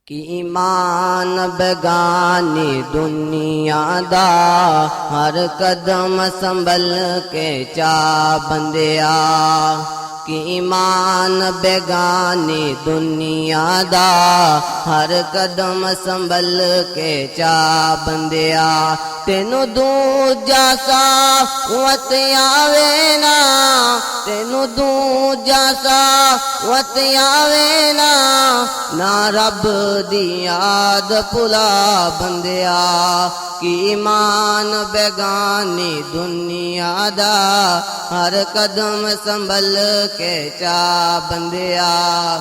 कि ईमान बेगानी दुनिया दा हर कदम संभल के चा बंदिया। कि ईमान बेगानी दुनिया दा हर कदम संभल के चा बंदिया। तेनू दूजा सावत आवे ना, तेनू दूजा सावत आवे ना, ना रब दी याद भुला बंदिया। कि ईमान बेगानी दुनिया दा हर कदम संभल के चा बंदिया।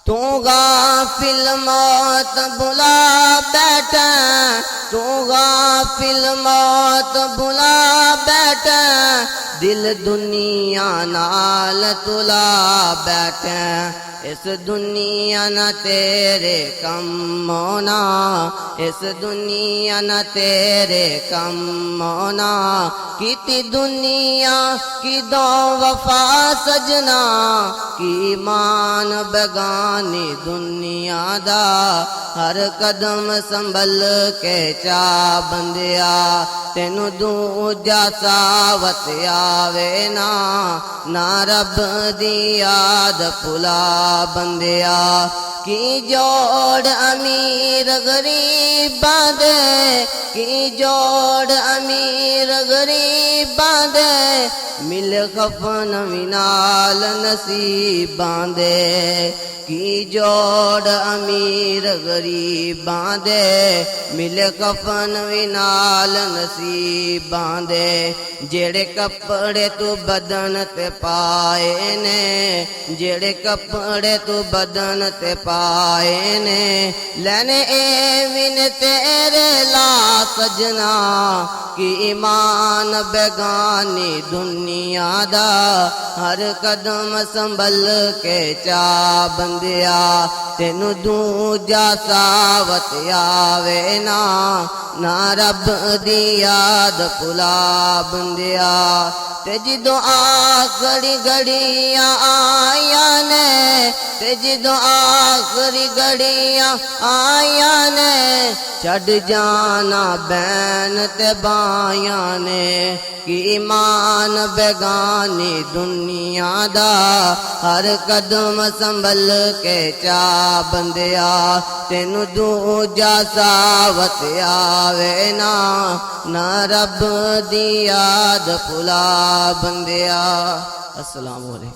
तू गाफिल मौत बुला बैठा, तू गाफिल मौत बुला बैठा, दिल दुनिया नाल तुला बैठा। इस दुनिया न तेरे कम होना, इस दुनिया न तेरे कम होना। किती दुनिया की दो वफा सजना, कि ईमान बेगानी दुनिया दा हर कदम संभल के चा बंदिया। तेनू दूजा सावत आवे ना, ना रब दी याद भुला बंदिया। कि जोड़ अमीर गरीबां दे, कि जोड़ अमीर गरीबां दे, मिल कफन विनाल नसीबां दे। कि जोड़ अमीर गरीबां दे, मिल कफन विनाल नसीबां दे। जेड़े कपड़े तू बदन ते पाए ने, जेड़े कपड़े तू बदन ते पाए ने, लैने ए विन तेरे ला सजना। कि ईमान बेगानी दुनिया दा हर कदम संभल के चा बंदिया। तेनू दूजा सावत आवे ना, ना रब दी याद भुला बंदिया। ते जिदों आखरी घड़ियां आया ने, ते जिदों आखरी घड़ियां आया ने, छड़ जाना बैन ते बाया ने। कि ईमान बेगानी दुनिया दा हर कदम संभल के चा बंदिया। तेनू दूजा सावत आवे ना, ना रब दी याद भुला बंदिया। अस्सलाम वालेकुम।